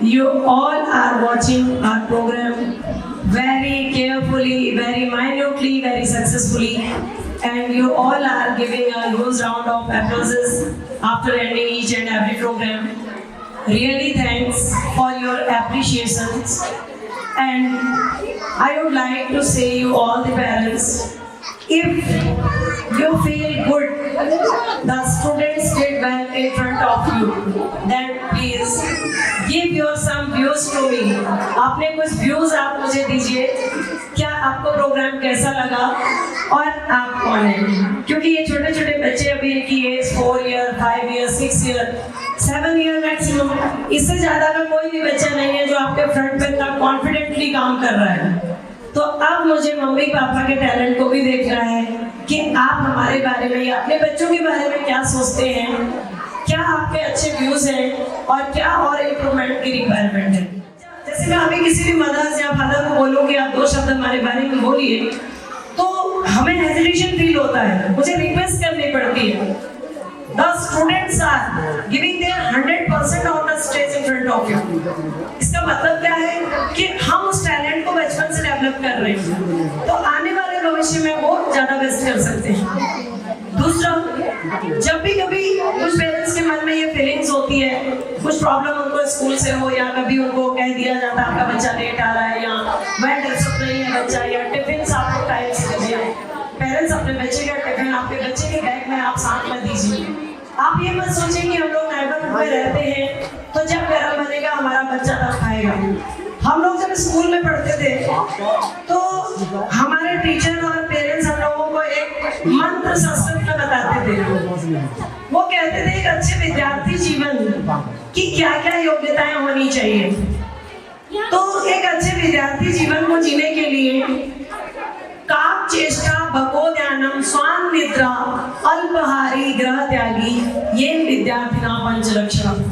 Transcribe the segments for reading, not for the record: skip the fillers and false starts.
you all are watching our program very carefully, very minutely, very successfully, and you all are giving a huge round of applauses after ending each and every program. Really thanks for your appreciations, and I would like to say you all the parents, if you feel good, the students did well in front of you, then please give your some views to me. आपने कुछ views आप मुझे दीजिए, क्या आपको programme कैसा लगा और आप कौन हैं? क्योंकि ये छोटे छोटे बच्चे अभी इनकी age 4 year 5 year 6 year 7 year maximum, इससे ज़्यादा का कोई भी बच्चा नहीं है जो आपके फ्रंट पे इतना कॉन्फिडेंटली काम कर रहा है। तो अब मुझे मम्मी पापा के टैलेंट को भी देखना है कि आप हमारे बारे में या अपने बच्चों के बारे में क्या सोचते हैं, क्या आपके अच्छे व्यूज हैं और क्या और इम्प्रूवमेंट की रिक्वायरमेंट है। जैसे मैं अभी किसी भी मदर्स या फादर को बोलूँ कि आप 2 शब्द हमारे बारे में बोलिए, तो हमें हेजिटेशन फील होता है, मुझे रिक्वेस्ट करनी पड़ती है। The students are giving their 100% on the stage in front of you. इसका मतलब क्या है कि हम उस टैलेंट को बचपन से डेवलप कर रहे हैं, तो आने वाले भविष्य में वो ज़्यादा बेस्ट कर सकते हैं। दूसरा, जब भी कभी कुछ पेरेंट्स के मन में ये फीलिंग्स होती है, कुछ प्रॉब्लम उनको स्कूल से हो या कभी उनको कह दिया जाता है आपका बच्चा लेट आ रहा है या वह ड्रेसअप नहीं है बच्चा या टिफिन आपको टाइम से दीजिए, पेरेंट्स अपने बच्चे का टिफिन आपके बच्चे के बैग में आप साथ में दीजिए। आप ये मत सोचें कि हम लोग नेबरहुड में रहते हैं तो जब गरम बनेगा हमारा बच्चा तब खाएगा। हम लोग जब स्कूल में पढ़ते थे तो हमारे टीचर और पेरेंट्स हम लोगों को एक मंत्र संस्कृत में बताते थे। वो कहते थे एक अच्छे विद्यार्थी जीवन की क्या क्या योग्यताएं होनी चाहिए। तो एक अच्छे विद्यार्थी जीवन को जीने के लिए काक चेष्टा भगोद्यानम स्वान निद्रा अल्पहारी ग्रह त्यागी ये विद्यार्थिना पंचलक्षण।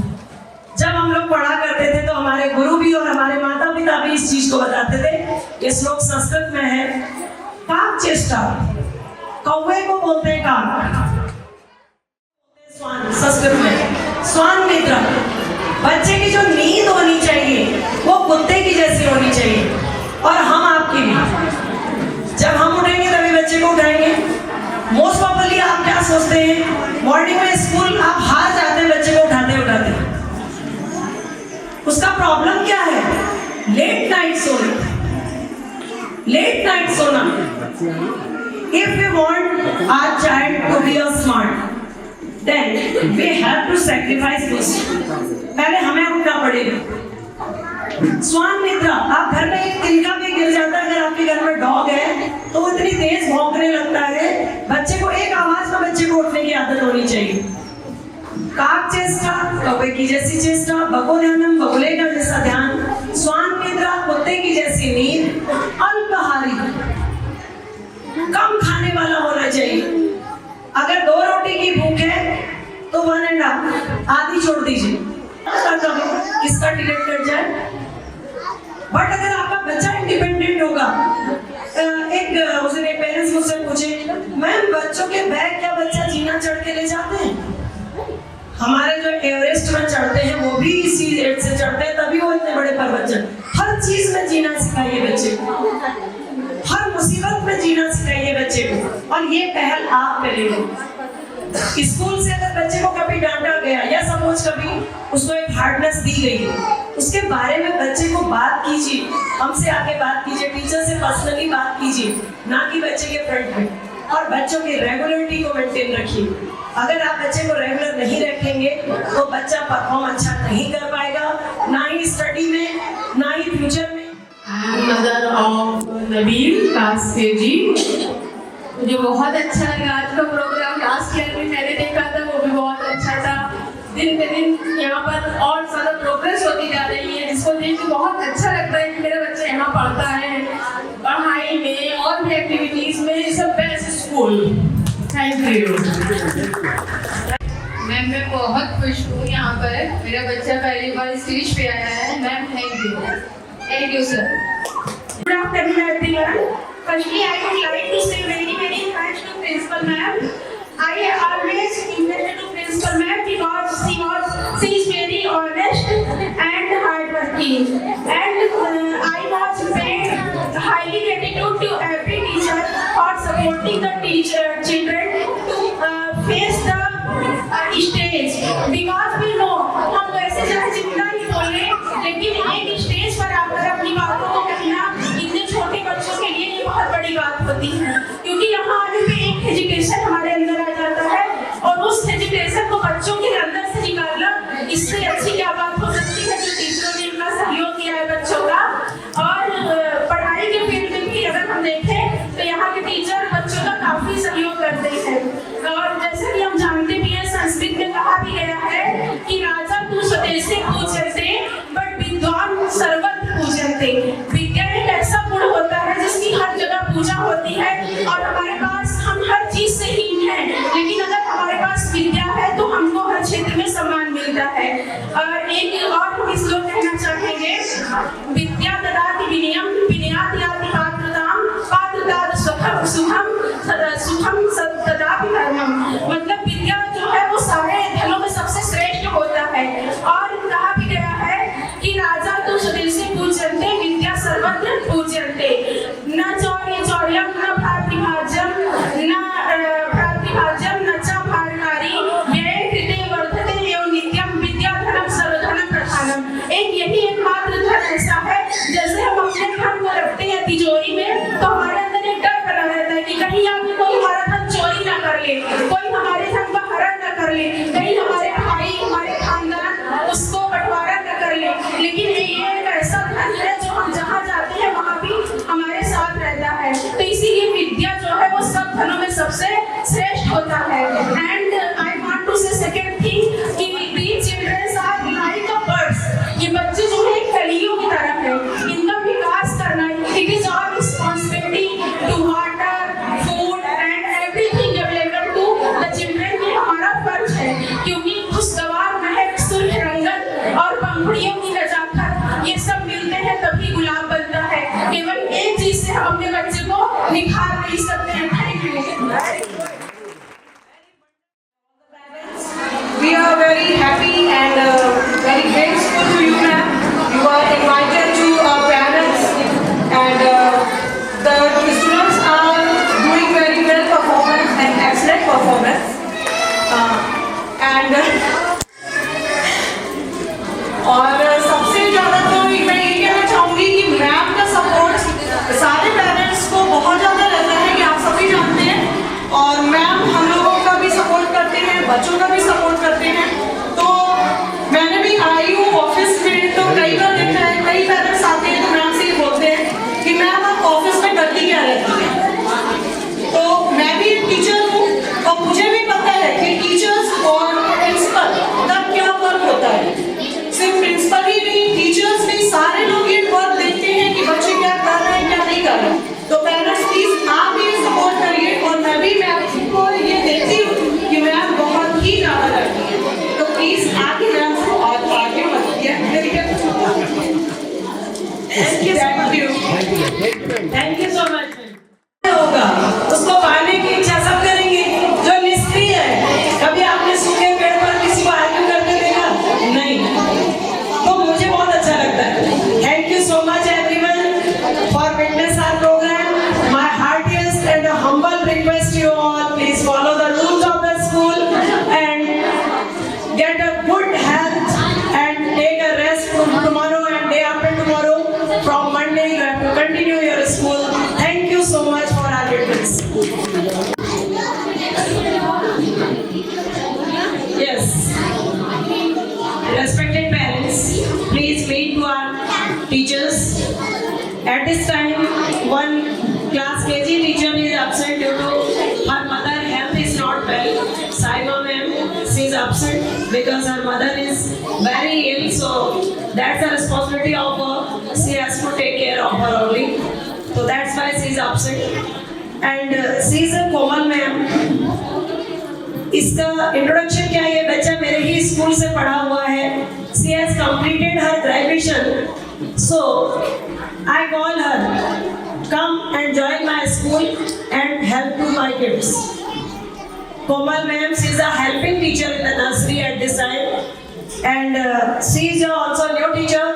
जब हम लोग पढ़ा करते थे तो हमारे गुरु भी और हमारे माता पिता भी इस चीज को बताते थे। ये श्लोक संस्कृत में है। काक चेष्टा, कौवे को बोलते हैं काक, स्वान संस्कृत में, स्वान निद्रा, बच्चे की जो नींद होनी चाहिए वो कुत्ते की जैसी होनी चाहिए। और हम आपकी भी जब हम उठेंगे तभी बच्चे को उठाएंगे। मोस्ट प्रॉब्ली आप क्या सोचते हैं, मॉर्निंग में स्कूल आप हार जाते हैं बच्चे को उठाते उठाते। उसका प्रॉब्लम क्या है? लेट नाइट सोना, लेट नाइट सोना। If we want our child to be a smart then we have to sacrifice this. पहले हमें उठना पड़ेगा। स्वान निद्रा, आप घर में एक तिनका भी गिर जाता है, अगर आपके घर में डॉग है तो वो इतनी तेज भौंकने लगता है, बच्चे को एक आवाज में बच्चे को उठने की आदत होनी चाहिए। काक चेष्टा, कौवे की जैसी चेष्टा, भगोद्यानम बगुले का जैसा ध्यान, स्वान निद्रा कुत्ते की जैसी नींद, अल्पहारी कम खाने वाला होना चाहिए। अगर 2 रोटी की भूख है तो 1 एंड हाफ आधी छोड़ दीजिए, किसका टिकट कट जाए। बट अगर आपका बच्चा इंडिपेंडेंट होगा, एक उसने पेरेंट्स मुझसे पूछे, मैम बच्चों के बैग क्या बच्चा जीना चढ़ के ले जाते हैं? हमारे जो एवरेस्ट में चढ़ते हैं वो भी इसी एज से चढ़ते हैं, तभी वो इतने बड़े पर्वत चढ़ते। हर चीज में जीना सिखाइए बच्चे को, हर मुसीबत में जीना सिखाइए बच्चे को, और ये पहल आप करेंगे। स्कूल से अगर बच्चे को कभी डांटा गया या सपोज कभी उसको एक हार्डनेस दी गई, उसके बारे में बच्चे को बात कीजिए, हमसे आके बात कीजिए, टीचर से पर्सनली बात कीजिए, ना कि बच्चे के फ्रंट में। और बच्चों की रेगुलरिटी को मेंटेन रखिए। अगर आप बच्चे को रेगुलर नहीं रखेंगे तो बच्चा परफॉर्म अच्छा नहीं कर पाएगा, ना ही स्टडी में ना ही फ्यूचर में। Mother of Nabeel class KG. मुझे बहुत अच्छा लगा आज का प्रोग्राम। लास्ट ईयर में मैंने देखा था, वो भी बहुत अच्छा था। दिन पे दिन यहाँ पर और ज़्यादा प्रोग्रेस होती जा रही है, जिसको देख के बहुत अच्छा लगता है कि मेरा बच्चा यहाँ पढ़ता है, पढ़ाई में और भी एक्टिविटीज़ में। It's a best school. Thank you ma'am. मैं बहुत खुश हूँ यहाँ पर, मेरा बच्चा पहली बार स्टेज पे आया है। Ma'am thank you sir. Good afternoon everyone. Firstly, I would like to say very thanks to Principal Ma'am. I always invested to Principal Ma'am because she is very honest and hardworking. teaching. And I was paid highly gratitude to every teacher for supporting the children to face the stage. Because we know हम वैसे चाहे जितना ही बोले, लेकिन एक stage पर आकर अपनी बातों को कहना इतने छोटे बच्चों के लिए ये बहुत बड़ी बात होती है, क्योंकि यहाँ आने पे एक एजुकेशन हमारे अंदर आ जाता है और उस एजुकेशन को बच्चों के अंदर से निकालना, इससे अच्छी क्या बात हो सकती है जो टीचरों ने इतना सहयोग किया है बच्चों का। और पढ़ाई के फील्ड में भी अगर हम देखें तो यहाँ के टीचर बच्चों का काफी सहयोग करते हैं। और जैसे कि हम जानते भी हैं, संस्कृत में कहा भी गया है कि राजा तू स्वदेशी पूजते बट विद्वान सर्वत्र पूजते। विद्या एक ऐसा गुण होता है जिसकी हर जगह पूजा होती है और हमारे पास हम हर चीज से हीन है, लेकिन अगर हमारे पास विद्या है तो हमको हर क्षेत्र में सम्मान मिलता है। और एक और हम इस लोग कहना चाहेंगे, विद्या ददाति विनयम विनयाति याति पात्रताम पात्रताद सुखम सुखम तदापि धर्मम। मतलब विद्या जो है वो सारे धनों में सबसे श्रेष्ठ होता है। और कहा भी गया है कि राजा तो स्वदेशी पूजन्ते विद्या सर्वत्र पूजन्ते। न चौर्य चौर्यम न भ्रातृभाज्यम न भ्रातृभाज्यम न च भारकारी व्यय कृते वर्धते एवं नित्यम विद्या धनम सर्वधनम प्रधानम। एक एकमात्र धन ऐसा है, जैसे हम अपने धन को रखते हैं तिजोरी में तो हमारे अंदर एक डर बना रहता है कि कहीं आगे कोई हमारा धन चोरी ना कर ले, कोई हमारे धन का हरण ना कर ले, कहीं हमारे भाई हमारे खानदान उसको बंटवारा न कर ले। लेकिन ये एक ऐसा धन है जो हम जहाँ जाते हैं वहाँ भी हमारे साथ रहता है। तो इसीलिए विद्या जो है वो सब धनों में सबसे श्रेष्ठ होता है। एंड आई वांट टू से सेकंड थिंग कि these children are like a birds। ये बच्चे जो है कलियों की तरह है, इनका विकास करना it is our responsibility to water, food and everything available to the children। ये हमारा फर्ज है, क्योंकि खुशगवार महक सुर्ख रंगत और पंखुड़ियों की नजाकत ये सब मिलते हैं तभी गुलाब बनता है। केवल एक चीज से हम अपने बच्चे को निखार नहीं सकते हैं। Thank you. We are very happy and very grateful to you, ma'am. You are invited to our parents, and the students are doing very well performance and excellent performance. और सबसे ज़्यादा तो मैं ये कहना चाहूँगी कि मैम का सपोर्ट सारे पेरेंट्स को बहुत ज़्यादा रहता है, कि आप सभी जानते हैं। और मैम हम लोगों का भी सपोर्ट करते हैं, बच्चों का भी सपोर्ट करते हैं। तो मैंने भी आई हूँ ऑफिस में, तो कई बार देखा है कई पेरेंट्स आते हैं तो मैम से ये बोलते हैं कि मैम आप ऑफिस में करती क्या रहती है। तो मैं भी एक टीचर हूँ और मुझे भी पता है कि टीचर्स और प्रिंसिपल का क्या वर्क होता है। सिर्फ प्रिंसिपल ही नहीं, टीचर्स भी, सारे लोग ये वर्क देखते हैं कि बच्चे क्या कर रहे हैं क्या नहीं कर रहे हैं। तो पेरेंट्स प्लीज आप भी सपोर्ट करिए। और मैं भी मैम को ये देखती हूँ कि मैम बहुत ही ज़्यादा करती है, तो प्लीज आगे मैम को आगे मत किया। Thank you so much. होगा उसको पाने की इच्छा सब करेंगे। जो निष्क्रिय है, कभी आपने सूखे पेड़ पर किसी को आर्ग्यू करते देखा? नहीं। तो मुझे बहुत अच्छा लगता है। Thank you so much everyone for witness our program. My heartiest and humble request you all, please follow the rules of the school and get a good health and take a rest tomorrow and day after tomorrow. From Monday you have to continue your school. Thank you so much for our witness. Yes. Respected parents, please meet to our teachers. At this time, one class KG teacher is absent due to her mother health is not well. Saima ma'am, she is absent because her mother is very ill. So that's the responsibility of her. She has to take care of her only. So that's why she is absent. And she is a Komal ma'am. इसका introduction क्या है? ये बच्चा मेरे ही school से पढ़ा हुआ है। She has completed her graduation. So I call her, come and join my school and help to my kids. Komal ma'am, she is a helping teacher in the nursery at this time, and she is also a new teacher.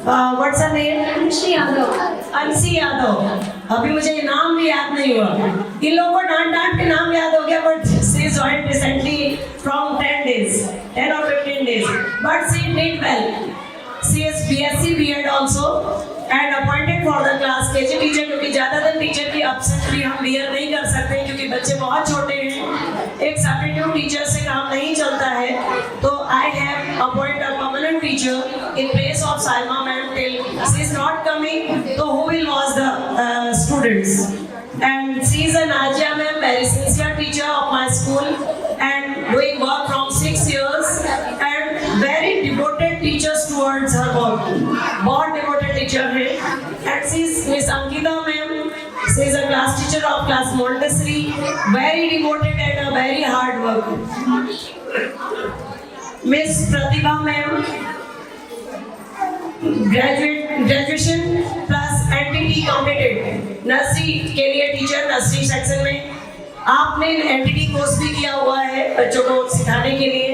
What's her name? अंशी यादव। अंशी यादव। अभी मुझे नाम भी याद नहीं हुआ। इन लोगों को डांट के नाम याद हो गया, but she joined recently from 10 or 15 days, but she did well. She is BSc B.Ed also and appointed for the class KG teacher, क्योंकि ज़्यादातर टीचर की absent भी हम bear नहीं कर सकते क्योंकि बच्चे बहुत छोटे हैं। एक substitute टीचर से काम नहीं चलता है, तो I have appointed a permanent teacher in place of Saima ma'am till she is not coming. So who will watch the students? And she is a Najia ma'am, very sincere teacher of my school and doing work from 6 years and very devoted teachers towards her work. बहुत devoted teacher है. And she is Miss Ankita ma'am. She is a class teacher of class Montessori, very devoted and a very hard worker. Miss Pratibha ma'am, graduation plus NTT completed. Nursery के लिए teacher, nursery section में आपने NTT course भी किया हुआ है बच्चों को सिखाने के लिए.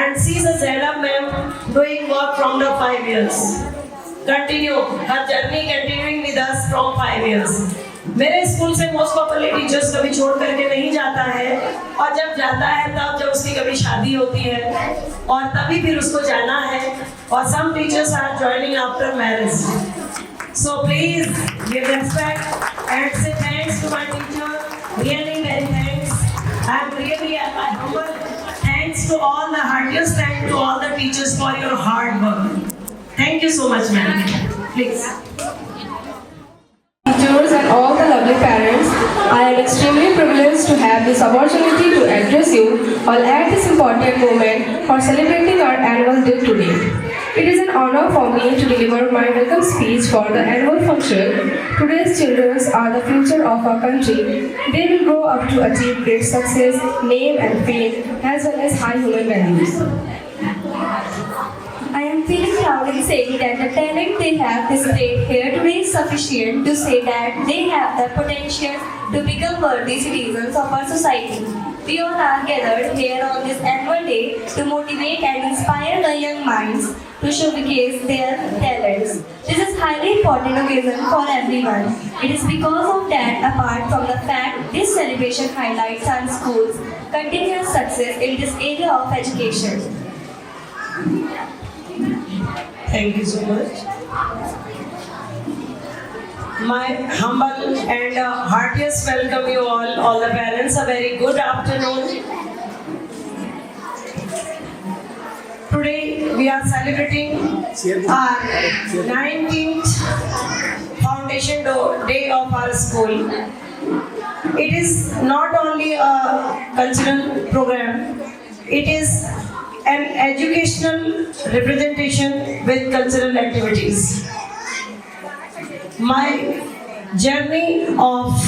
And she is a ZF ma'am doing work from the 5 years. Continue her journey, continuing with us from 5 years. मेरे स्कूल से मोस्ट पॉपुलर टीचर्स कभी छोड़ करके नहीं जाता है, और जब जाता है तब जब उसकी कभी शादी होती है और तभी फिर उसको जाना है. और some teachers are joining after marriage. So please give respect and say thanks to my teacher. Really very thanks. I am really humble. Thanks to all the heartiest thanks to all the teachers for your hard work. Thank you so much, ma'am. Please. Teachers and all the lovely parents, I am extremely privileged to have this opportunity to address you all at this important moment for celebrating our annual day today. It is an honor for me to deliver my welcome speech for the annual function. Today's children are the future of our country. They will grow up to achieve great success, name and fame, as well as high human values. I am feeling proud in saying that the talent they have displayed here today is sufficient to say that they have the potential to become worthy citizens of our society. We all are gathered here on this annual day to motivate and inspire the young minds to showcase their talents. This is highly important occasion for everyone. It is because of that, apart from the fact this celebration highlights our school's continuous success in this area of education. Thank you so much. My humble and heartiest welcome you all the parents. A very good afternoon. Today we are celebrating our 19th foundation day of our school. It is not only a cultural program, it is an educational representation with cultural activities. My journey of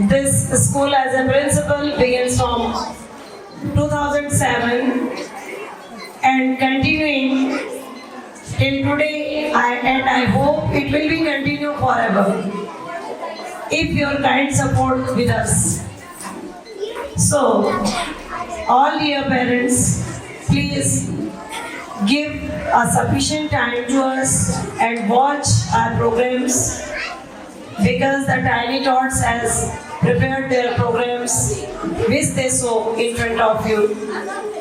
this school as a principal begins from 2007 and continuing till today, and I hope it will be continue forever if your kind support with us. So, all dear parents, please give a sufficient time to us and watch our programs, because the Tiny Tots has prepared their programs which they show in front of you.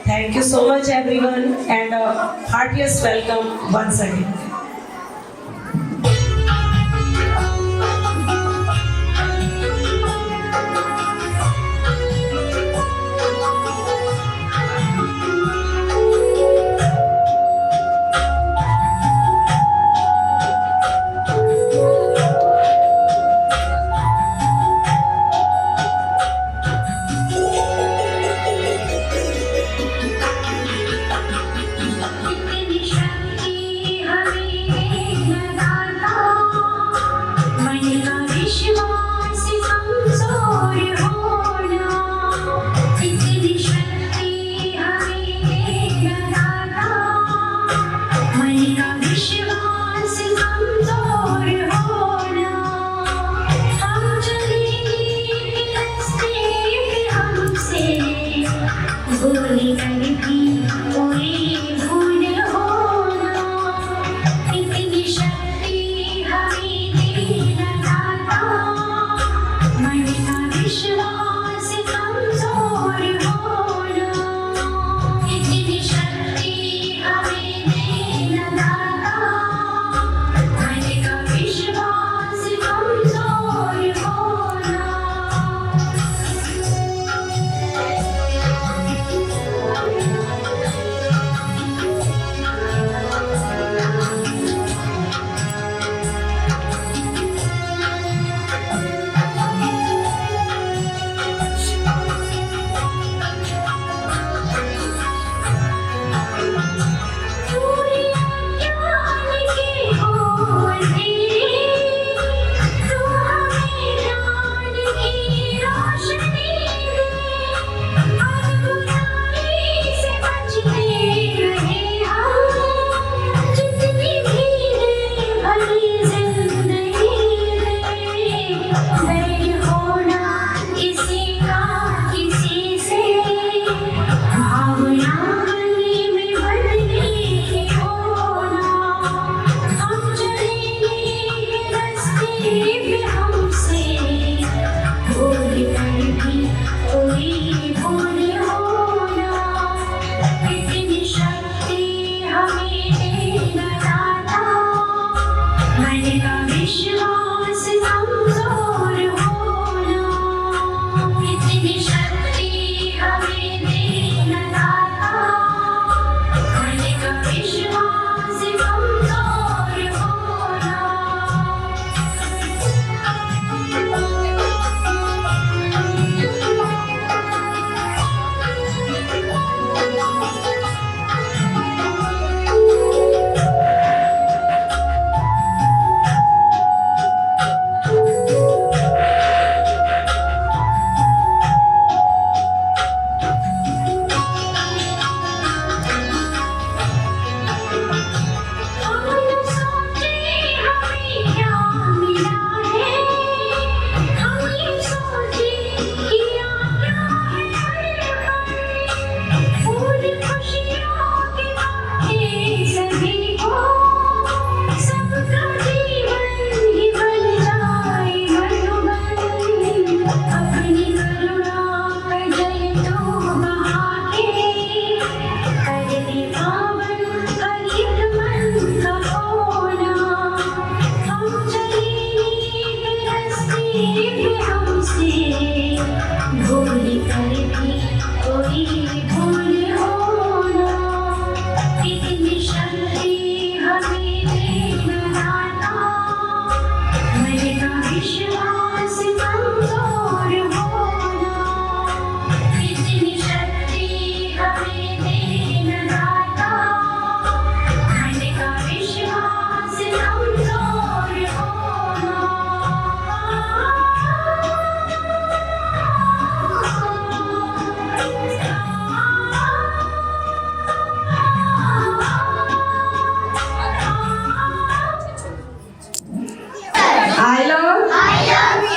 Thank you so much everyone, and a heartiest welcome once again. इतनी शक्ति हमें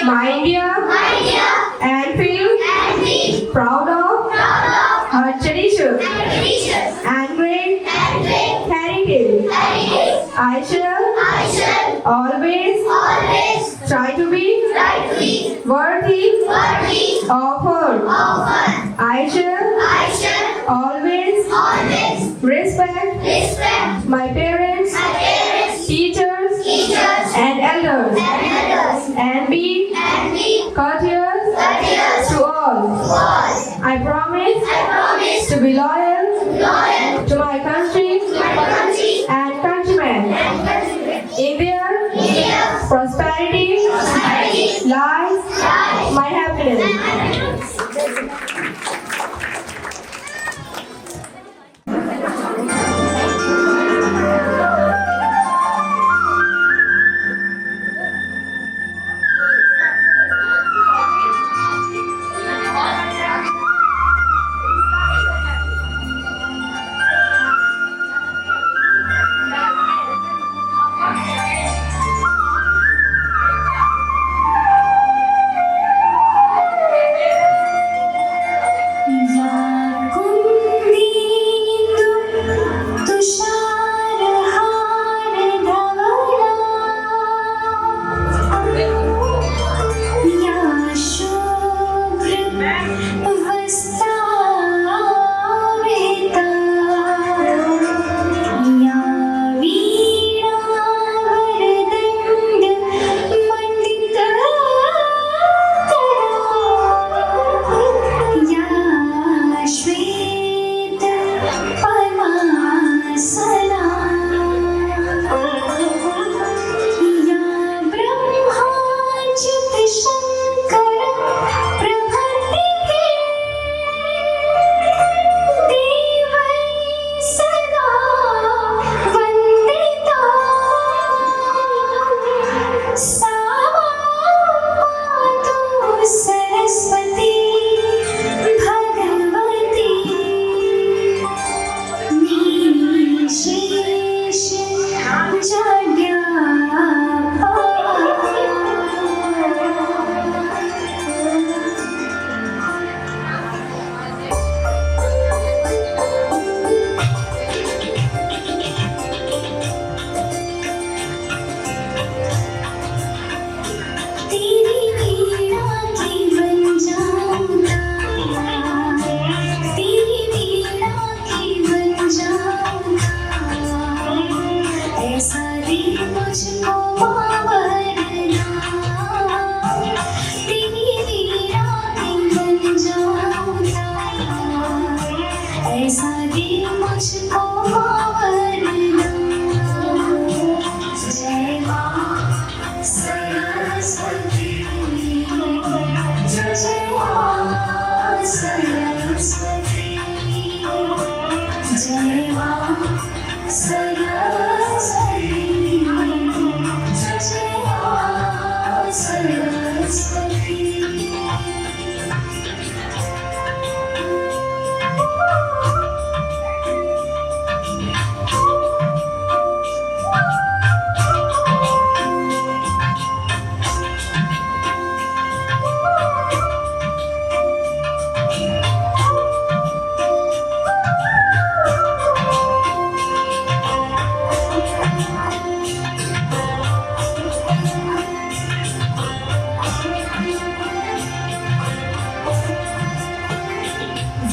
my India, and feel proud of her tradition and great heritage. I shall always try to be worthy of her. I shall always respect my parents, teachers, and elders, and be courteous to all. I promise to be loyal to my country and countrymen. In their prosperity lies my happiness.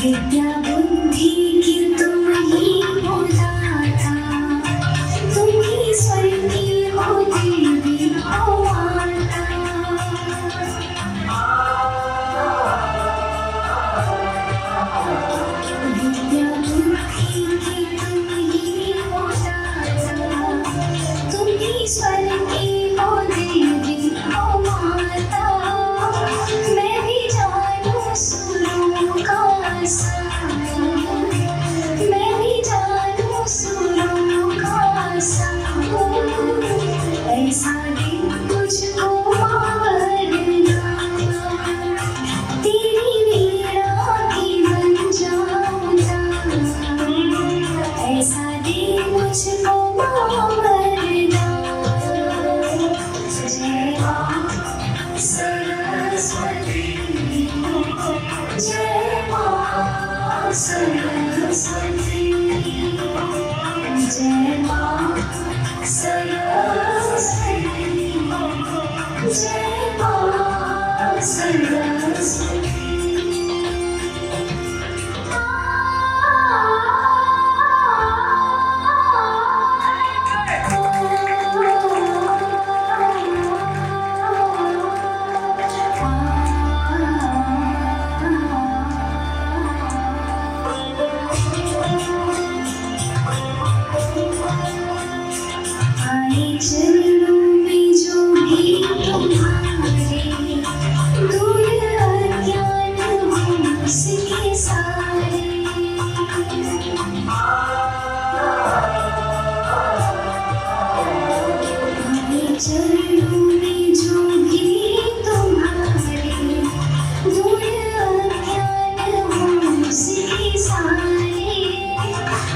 विद्या बुद्धि की तुम ही हो दाता, तुम ही स्वर की हो देवी हो माता। विद्या बुद्धि की तुम ही हो दाता, तुम ही स्वर की हो देवी हो माता। मैं भी जानू सुरूं का मैं भी जानू सुरूं का ऐसा दिन मुझको मारना, तेरी वीणा की बन जाऊंगा। ऐसा दिन मुझको मारना। जय मां आई चरणों में जो भी तुम्हारे दूर अज्ञान हम उसके सारे आई चरणों में जो भी तुम्हारे दूर अज्ञान हम उसके सारे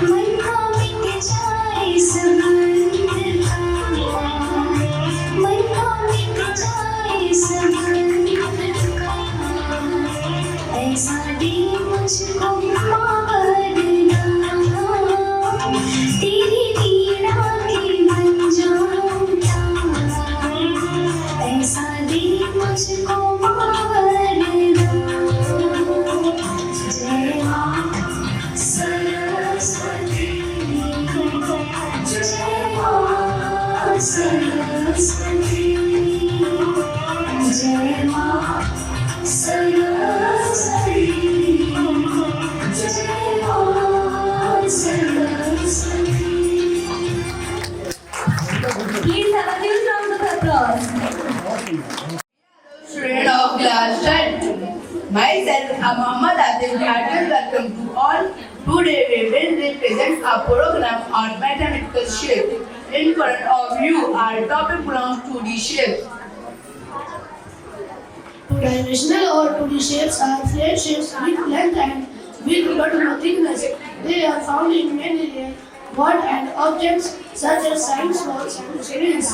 मन का मिट जाए सब मन का मिट जाए सब ऐसा दे मुझको वरदान तेरी वीणा की बन जाऊं ऐसा दे मुझको वरदान जय मां सरस्वती जय मां सरस्वती जय मां सरस्वती जय मां Saraswati Please have a huge round of applause. Student of class 10. Myself, Muhammad Adil, hearty welcome to all. Today we will represent a program on mathematical shape. In front of you, our topic belongs to the shape. Two-dimensional or 2D shapes are flat shapes with length and with but no thickness. They are found in many words and objects such as signs, balls, and cylinders.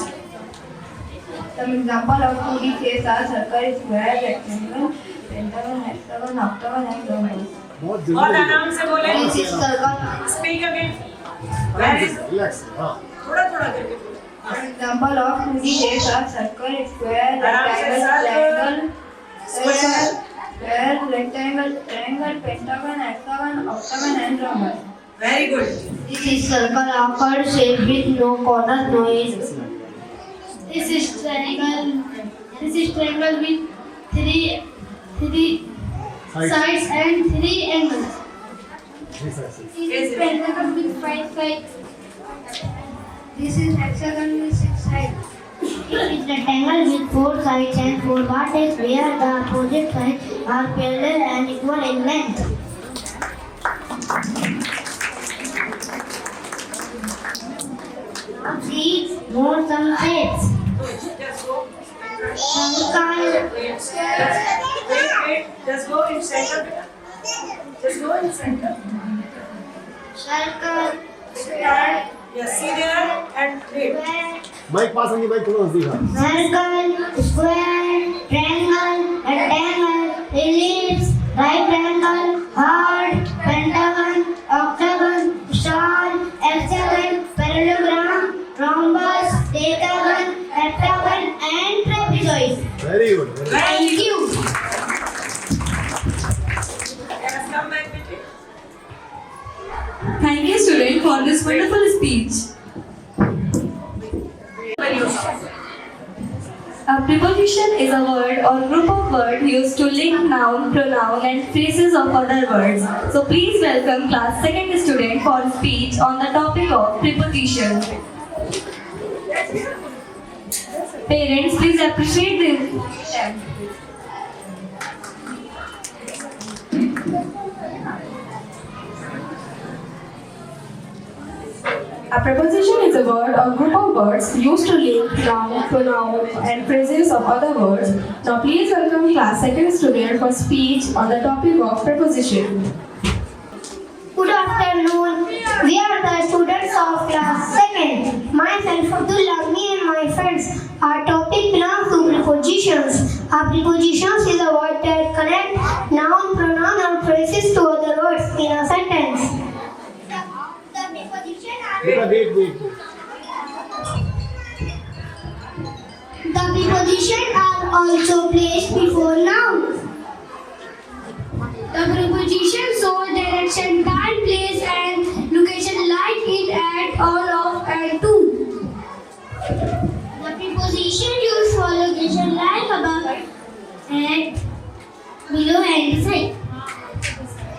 Some example of 2D shapes are circle, square, rectangle, pentagon, hexagon, octagon, and rhombus. और आराम से बोले This is circle. Speak again very Relax. थोड़ा थोड़ा करके बोलो Some example of 2D shapes are circle, square, rectangle, rectangle, triangle, pentagon, hexagon, octagon, and rhombus. Very good This is circle awkward shape with no corner, no edge. This is triangle. This is triangle with three sides and 3 angles. This is pentagon with 5 sides. This is hexagon with 6 sides. It is rectangle with 4 sides and 4 vertices where the opposite sides are parallel and equal in length. These more some shapes. just go Circle, wait just go in center just go in center circle, square, yes see there and wait square, Mic pass नहीं mic थोड़ा नजदीक हाँ. circle, square, triangle, rectangle, ellipse, right triangle, heart, pentagon, octagon, star, hexagon, parallelogram, rhombus, decagon, heptagon, and trapezoid. Very good. Very good. Thank you. yes come back with it Thank you, student, for this wonderful speech. A preposition is a word or group of words used to link noun, pronoun, and phrases of other words. So please welcome class 2nd student for speech on the topic of preposition. Parents, please appreciate them. A preposition is a word or group of words used to link noun, pronoun, and phrases of other words. Now please welcome class 2nd student for speech on the topic of preposition. Good afternoon. We are the students of class 2nd. Myself Abdullah, me and my friends. Our topic belongs to prepositions. A prepositions is a word that connect noun, pronoun, or phrases to other words in a sentence. The preposition are Wait. prepositions are also placed before nouns. The prepositions show direction, time, place, and location like it, at, all of, and to. The preposition used for location like above, at, below, and beside.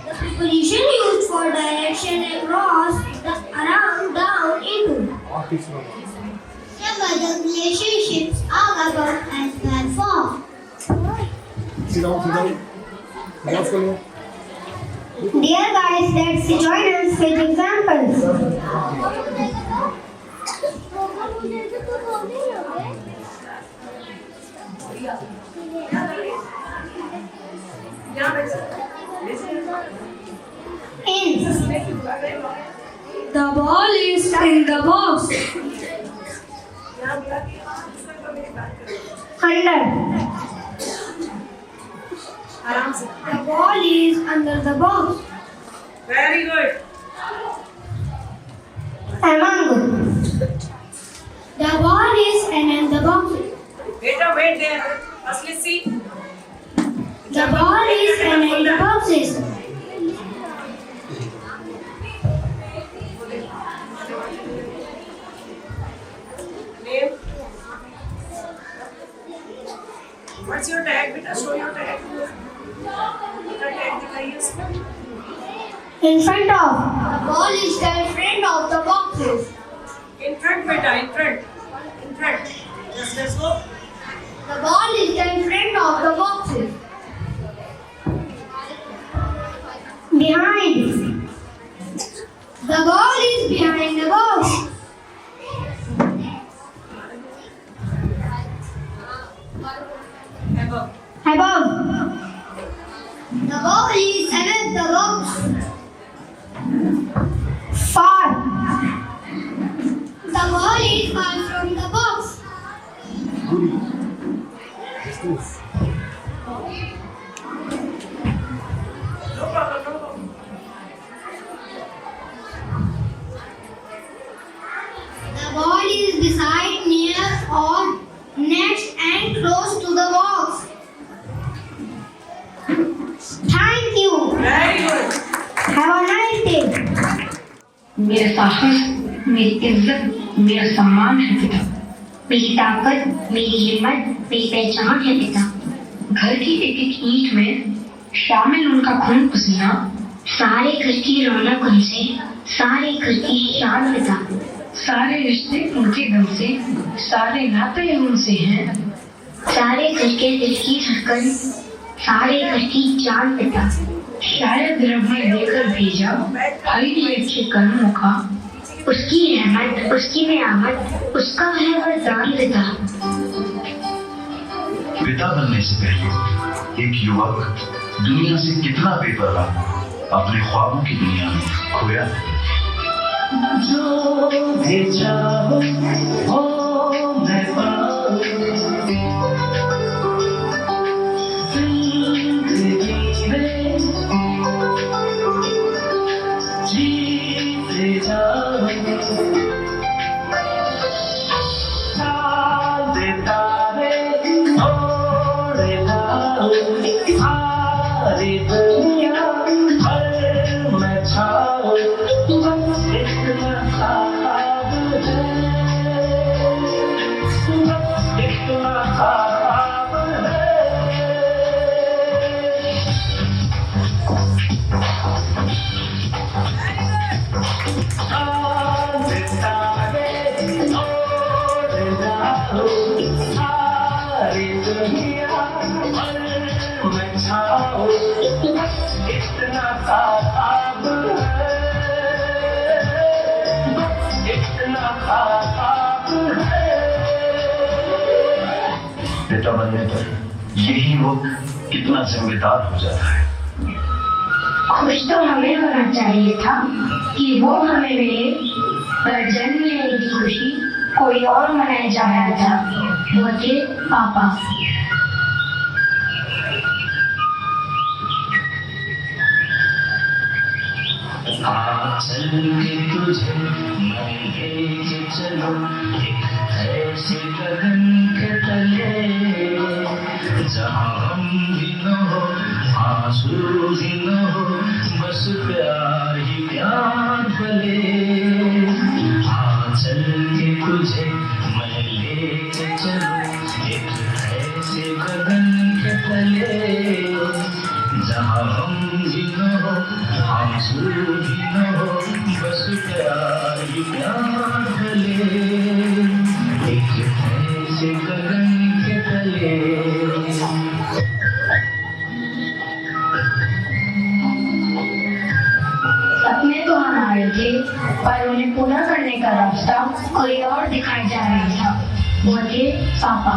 The preposition used for direction across, around, down, into. Some other relationships are above and platform. Sit down. Dance कर लो. Dear guys, let's join us with examples. In. The ball is in the box. Under. The ball is under the box. Very good. Among. The ball is in the box. Wait there. First let's see. The ball is in the boxes. Name. What's your tag? Beta, show your tag. Beta tag दिखाइए इसमें. In front of. The ball is in front of the boxes. In front, beta. In front. Yes, let's go. The ball is in front of the boxes. Behind. The ball is behind the box. Above. The ball is above the box. Far. The ball is far from the box. Goody. Distance. No problem. The ball is beside, near, or next and close to the box. Thank you. Very good. Have a nice day. मेरा साहस, मेरी इज्जत, मेरा सम्मान है पिता। मेरी ताकत, मेरी हिम्मत, मेरी पहचान है पिता। घर की एक एक ईंट में शामिल उनका खून पसीना, सारे घर की रौनक उनसे, सारे घर की शान पिता। सारे रिश्ते उनके दम से, सारे नाते उनसे हैं। सारे घर के दिल की धड़कन, सारे घर की जान पिता। शायद रब ने देकर भेजा हरी अच्छे कर्मों का, उसकी रहमत, उसकी नियामत, उसका है वरदान पिता। पिता बनने से पहले एक युवक दुनिया से कितना बेपरवाह अपने ख्वाबों की दुनिया में खोया। जो भी चाहो वो मैं पाऊं, जिंदगी में जीते जाओ। चांद तारे ओढ़े लाओ, सारी दुनिया पर मैं छाऊं। बस इतना ख्वाब है, बस इतना ख्वाब है। चांद तारे ओढ़े लाओ, सारी दुनिया पर मैं छाऊं। बस इतना ख्वाब है, बस इतना ख्वाब है। पिता बनने पर यही वो कितना जिम्मेदार हो जाता है। खुश तो हमें होना चाहिए था कि वो हमें मिले, पर जन्म लेने की खुशी कोई और मनाया जा रहा था, वो थे पापा। चल के तुझे मैं ले चलूं एक ऐसे गगन के तले, जहाँ हम भी न हो, आंसू भी न हो, बस प्यार ही प्यार भले। हाँ चल के तुझे मैं लेके चलूं एक ऐसे गगन के तले, जहाँ हम भी न हो, आंसू भी न हो, बस प्यार ही प्यार भले। एक ऐसे गगन के तले। सपने तो हमारे थे, पर उन्हें पूरा करने का रास्ता कोई और दिखाई जा रहा था। वो थे पापा।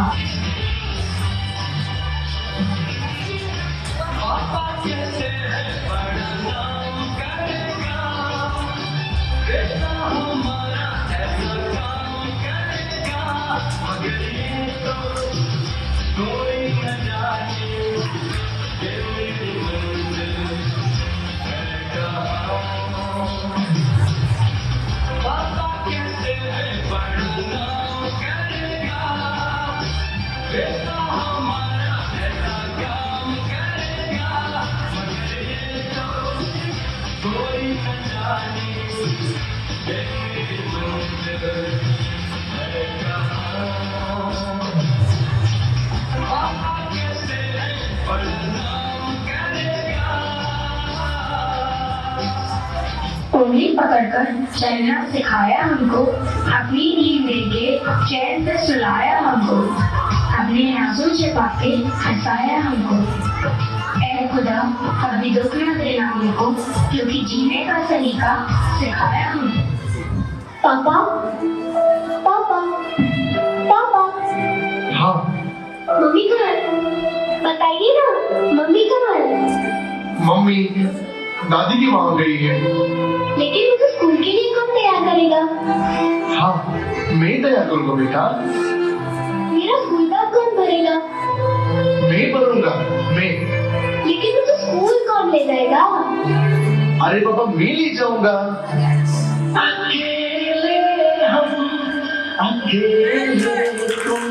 उंगली पकड़कर चलना सिखाया हमको, अपनी नींद देके चैन से सुलाया हमको, अपने आंसू छिपा के हंसाया हमको। ऐ खुदा कभी दुख न देना हमको, क्योंकि जीने का सलीका सिखाया हमको। पापा पापा पापा, हाँ मम्मी कहाँ है? बताइए ना, मम्मी कहाँ है? मम्मी दादी की वहाँ गई है। लेकिन मुझे स्कूल के लिए कौन तैयार करेगा? हाँ मैं तैयार करूँगा बेटा। मेरा स्कूल बैग कौन भरेगा? मैं भरूंगा, मैं। लेकिन मुझे स्कूल कौन ले जाएगा? अरे पापा मैं ले जाऊंगा। अकेले हम, अकेले तुम,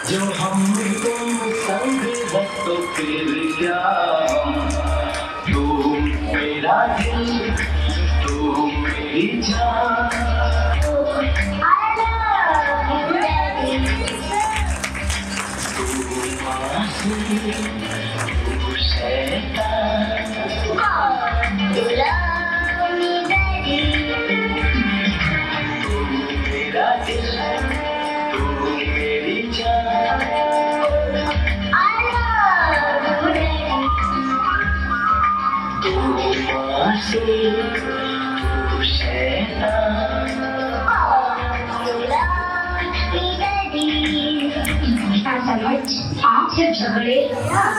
जो हम तुम संग है तो फिर क्या हम। तू मेरा दिल, तू मेरी जान। तू शैतान, तू मेरा दिल, तू मेरी जान। तू मासूम, तू शैतान। समझ आप सिर्फ झगड़े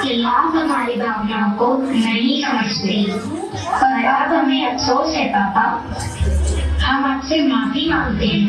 के आप हमारी भावनाओं को नहीं समझते, पर अब हमें अफसोस है पापा, हम आपसे माफी मांगते हैं।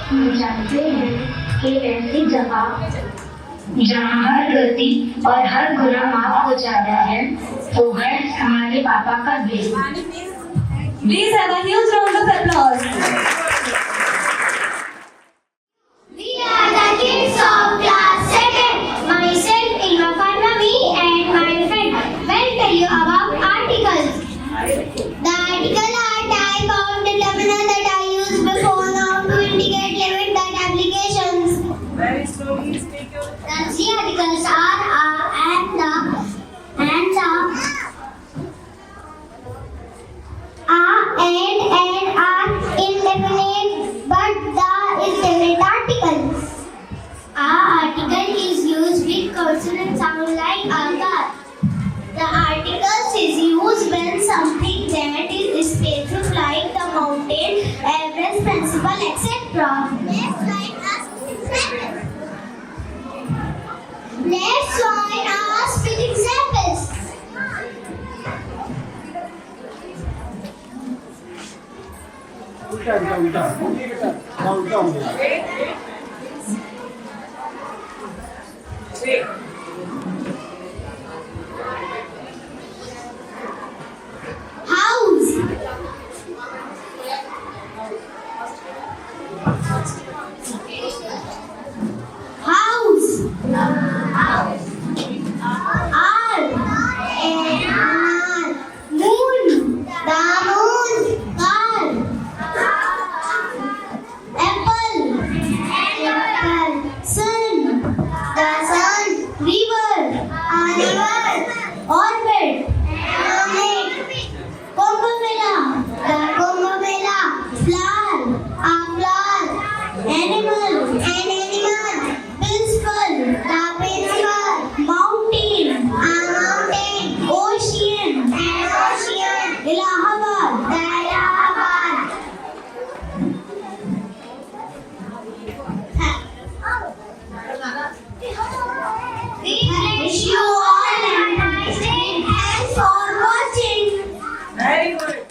हम जानते हैं कि ऐसी जगह जहाँ हर गलती और हर गुनाह माफ हो जाता है, वो है हमारे पापा का दिल। Please have a huge round of applause. We are the kids of class 2nd. Myself, Ilma Farnavi, and my friend will tell you about articles. The article are type of the terminal that I use before now to indicate limited applications. Very slowly speak your. The three articles are and the use when something that is specific like the mountain, Everest principle, etc. Let's join us with examples. House. House. Moon. The moon. Car. Apple. Sun. The sun. River. Orbit. Kumbh-Mela. The Kumbh-Mela. Flower. A flower. Animal. An animal. Principal. The principal. Mountain. A mountain. Ocean. An ocean. Allahabad. The Allahabad. Wish you all a nice day. Thanks for watching. Very good.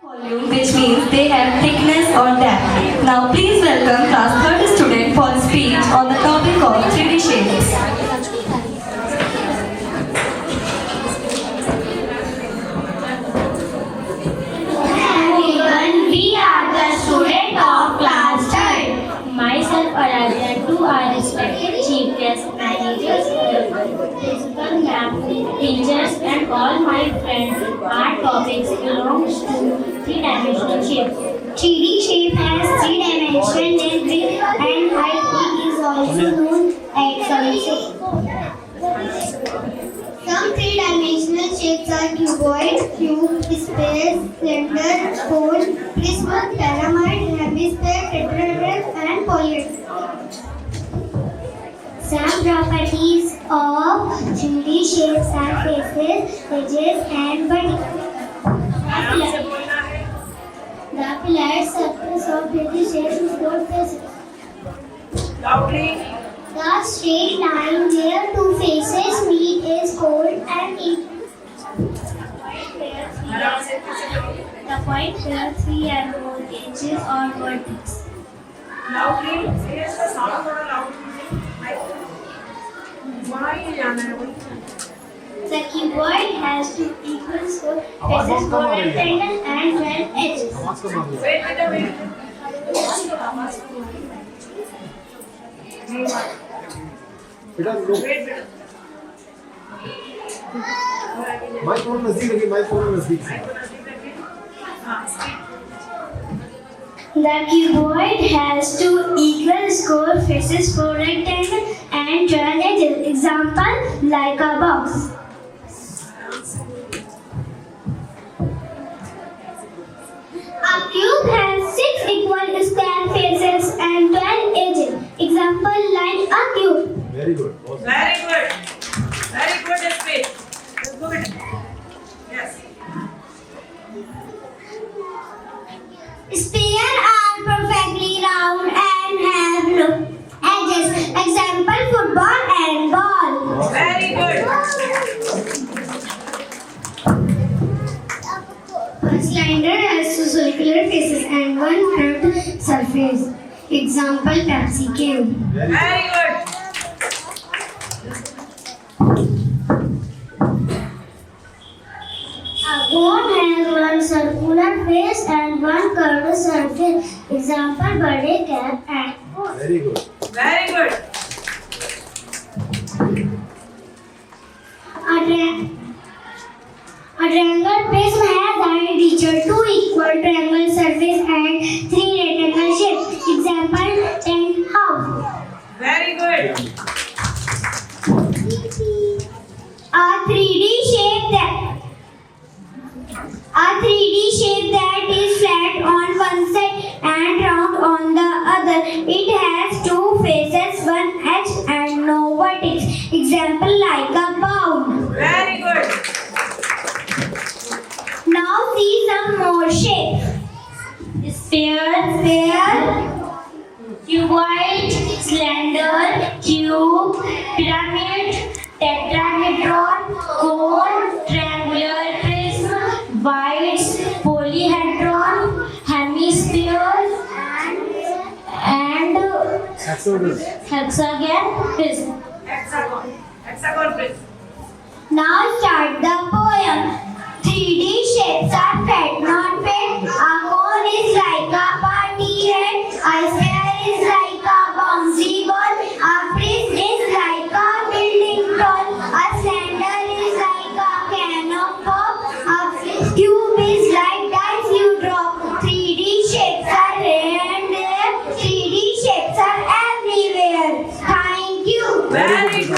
Volume, which means they have thickness or depth. Now please welcome class 3rd student for speech on the topic of 3D shapes. Everyone, we are the student of class 3rd. Myself, Aradhya, to our respected chief guests, managers, principal, ma'am, teachers, and all my friends. Our topics belongs to three-dimensional shapes. 3D shape has 3 dimensions, length, width, and height. It is also known as some 3-dimensional shapes are cuboid, cube, sphere, cylinder, cone, prism, pyramid, hemisphere, tetrahedron, and polyhedron. Some properties of 3D shapes are faces, edges, and body. The flat surface of 3D shapes is called faces. Loudly. The straight line where two faces meet is called an equal. The point where 3 and more edges or vertex. Loudly. Yes, the sound थोड़ा loudly. वहाँ ही जाना है वही. The cuboid has 2 equal square faces, 4 rectangles, and 12 edges. Wait. बेटा लो Wait. Mic phone नजदीक रखिए mic phone नजदीक से The cuboid has 2 equal square faces, 4 rectangles, and 12 edges. Example, like a box. A cube has 6 equal square faces and 12 edges. Example, like a cube. Very good Very good. Very good speech. Let's go with it. Yes. Spheres are perfectly round and have no edges. Example, football and ball. Very good. A cylinder has 2 circular faces and 1 curved surface. Example, Pepsi can. Very good. A cone has 1 circular face and 1 curved surface. Example, birthday cap and cone. Very good Very good. A triangle prism has height equal 2 equal triangle surface and 3 rectangle shapes. Example, tent house. Very good. A 3D shape that is flat on one side and round on the other. It has 2 faces, 1 edge and no vertex. Example, like a bowl. Very good. Exodus. Hexagon prism. Hexagon prism. Now start the poem. 3D shapes are fat, not fat. A cone is like a party hat. A sphere is like a bouncy ball. A prism is like a building tall. A cylinder is like a can of pop. A cube is like dice you drop. 3D shapes are here and there. 3D shapes are everywhere. Thank you. Very good.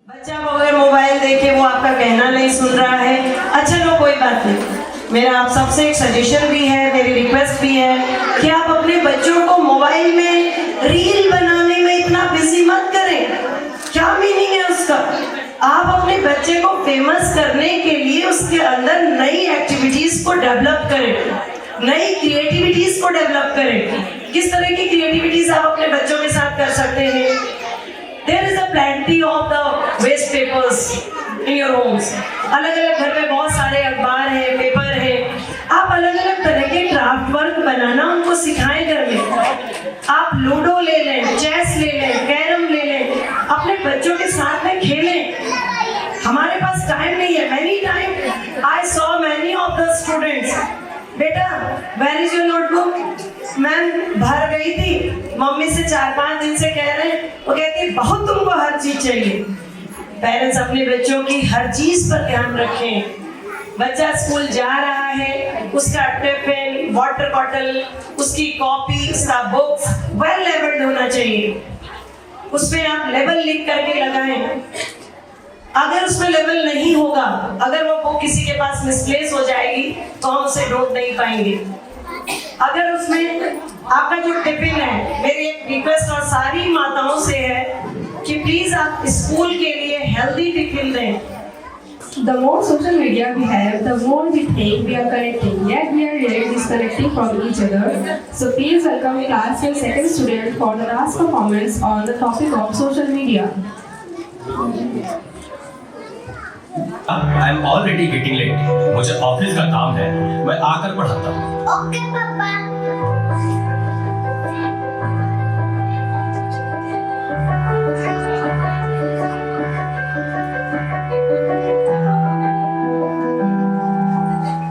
बच्चा अगर mobile देखे वो आपका कहना नहीं सुन रहा है, अच्छा लो कोई बात नहीं, मेरा आप सबसे एक सजेशन भी है, मेरी रिक्वेस्ट भी है कि आप अपने बच्चों को मोबाइल में रील बनाने में इतना बिजी मत करें। क्या मीनिंग है उसका? आप अपने बच्चे को फेमस करने के लिए उसके अंदर नई एक्टिविटीज को डेवलप करें, नई क्रिएटिविटीज को डेवलप करें। किस तरह की क्रिएटिविटीज आप अपने बच्चों के साथ कर सकते हैं? There is a plenty of the waste papers in your homes. अलग-अलग घर में बहुत सारे अखबार हैं, पेपर हैं। आप अलग-अलग तरह के क्राफ्ट वर्क बनाना उनको सिखाएं घर में। आप लूडो ले लें, चेस ले लें, कैरम ले लें, अपने बच्चों के साथ में खेलें। हमारे पास टाइम नहीं है। Many times I saw many of the students. बेटा, where is your notebook? Ma'am भर गई थी, मम्मी से 4-5 दिन से कह रहे हैं, वो कहती बहुत तुमको हर चीज चाहिए। पेरेंट्स अपने बच्चों की हर चीज पर ध्यान रखें। बच्चा स्कूल जा रहा है, उसका टिफिन, वाटर बॉटल, उसकी कॉपी, उसका बुक्स वेल लेबल्ड होना चाहिए। उसमें आप लेबल लिख करके लगाएं। अगर उसमें लेवल नहीं होगा, अगर वो बुक किसी के पास मिसप्लेस हो जाएगी तो हम उसे ढूंढ नहीं पाएंगे। अगर उसमें आपका जो टिफिन है, मेरी एक रिक्वेस्ट और सारी माताओं से है कि प्लीज आप स्कूल के लिए हेल्दी टिफिन दें। The more social media we have, the more we think we are connecting, yet we are really disconnecting from each other. So please welcome class year second student for the last performance on the topic of social media. I am already getting late. मुझे office का काम है, मैं आकर पढ़ाता हूँ। Okay, पापा।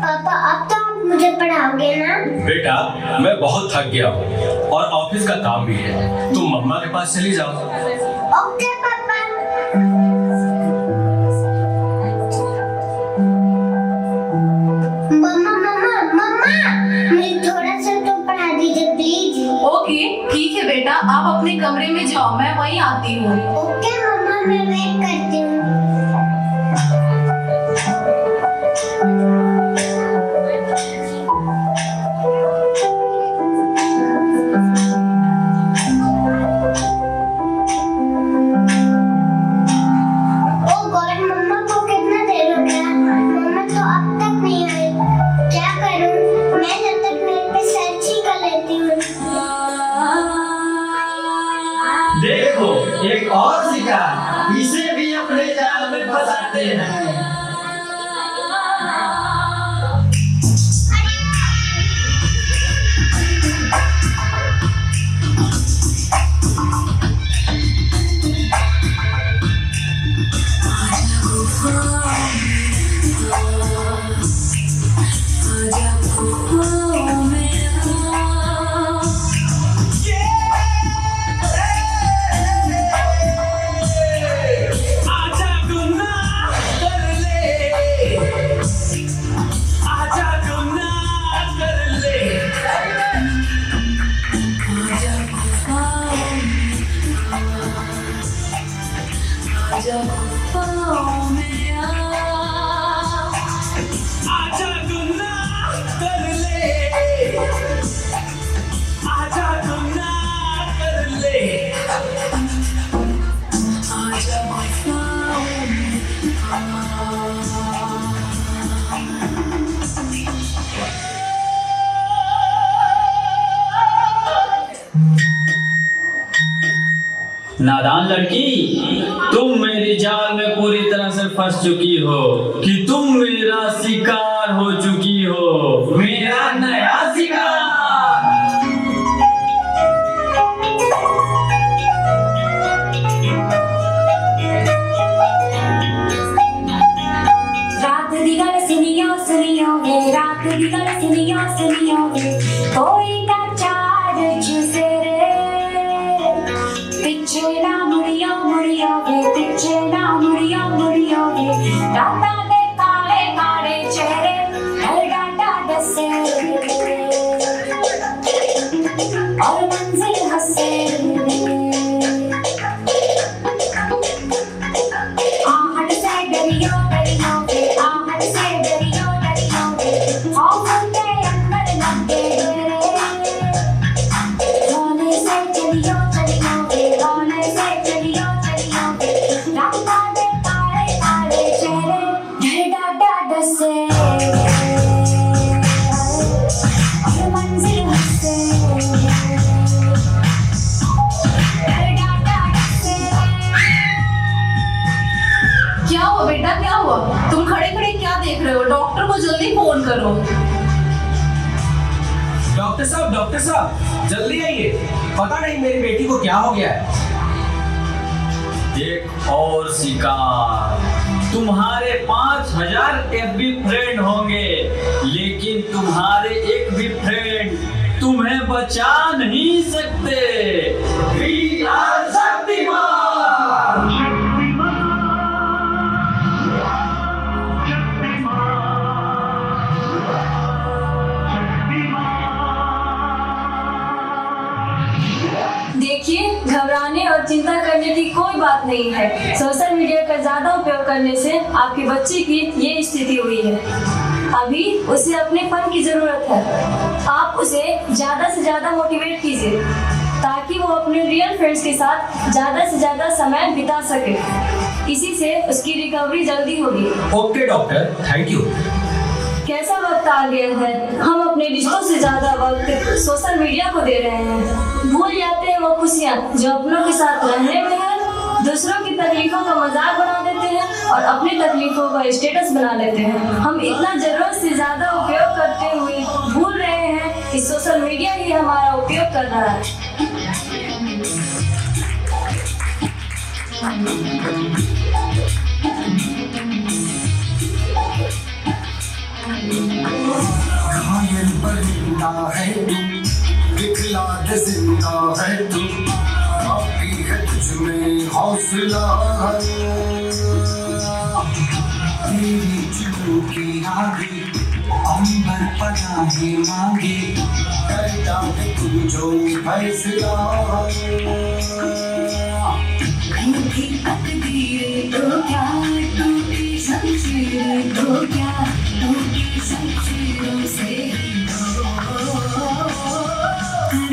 पापा, अब तो आप मुझे पढ़ाओगे ना? बेटा, मैं बहुत थक गया हूँ और ऑफिस का काम भी है। तुम मम्मा के पास चली जाओ। Okay, पापा। मुझे थोड़ा सा तो पढ़ा दीजिए प्लीज। ओके, ठीक है बेटा, आप अपने कमरे में जाओ, मैं वहीं आती हूँ। ओके मम्मा, मैं वेट करती हूँ। ओह गॉड, मम्मा को कितना देर हो गया, मम्मा तो अब तक नहीं आई। क्या करूँ? मैं जब तक नेट पे सर्च ही कर लेती हूँ। देखो, एक और शिकार, इसे भी अपने जाल में फंसाते हैं। नादान लड़की, तुम मेरी जाल में पूरी तरह से फंस चुकी हो कि तुम मेरा शिकार हो चुकी हो। मेरा नया शिकार। ना मुड़ियो मुड़ियो वे, पीछे ना मुड़ियो मुड़ियो वे। टाटा दे काले काले चेहरे, हर डाटा डसे और मंजिल हंसे। आहट से डरियो डरियो वे, आहट से डरियो डरियो वे। खौफ के अंदर लगे रोने से चलियो चलियो वे, रोने से चलियो चलियो वे। डाटा दे काले काले चेहरे, डर डाटा डसे और मंजिल हंसे। क्या हुआ बेटा, क्या हुआ? तुम खड़े खड़े क्या देख रहे हो? डॉक्टर को जल्दी फोन करो। डॉक्टर साहब जल्दी आइए, पता नहीं मेरी बेटी को क्या हो गया है। एक और शिकार। तुम्हारे 5000 FB फ्रेंड होंगे, लेकिन तुम्हारे एक भी फ्रेंड तुम्हें बचा नहीं सकते। We are Shaktimaan. देखिए, घबराने और चिंता करने की कोई बात नहीं है। सोशल मीडिया का ज्यादा उपयोग करने से आपके बच्चे की ये स्थिति हुई है। अभी उसे अपने फन की जरूरत है। आप उसे ज्यादा से ज्यादा मोटिवेट कीजिए ताकि वो अपने रियल फ्रेंड्स के साथ ज्यादा से ज्यादा समय बिता सके। इसी से उसकी रिकवरी जल्दी होगी। Okay doctor, thank you. कैसा वक्त आ गया है, हम अपने रिश्तों से ज्यादा वक्त सोशल मीडिया को दे रहे हैं। भूल जाते हैं वो खुशियाँ जो अपनों के साथ रहने में है। दूसरों की तकलीफों का मजाक बना देते हैं और अपनी तकलीफों का स्टेटस बना लेते हैं। हम इतना जरूरत से ज्यादा उपयोग करते हुए भूल रहे हैं कि सोशल मीडिया ही हमारा उपयोग कर रहा है। घायल परिंदा है तू, दिखला दे जिंदा है तू, बाकी है तुझमें हौसला तेरी चुनू की आगे अंबर पनाहे मांगे, करता है तू जो फैसला। टूटी तकदीरें तो क्या, टूटी शमशीरें तो क्या, टूटी शमशीरों से ही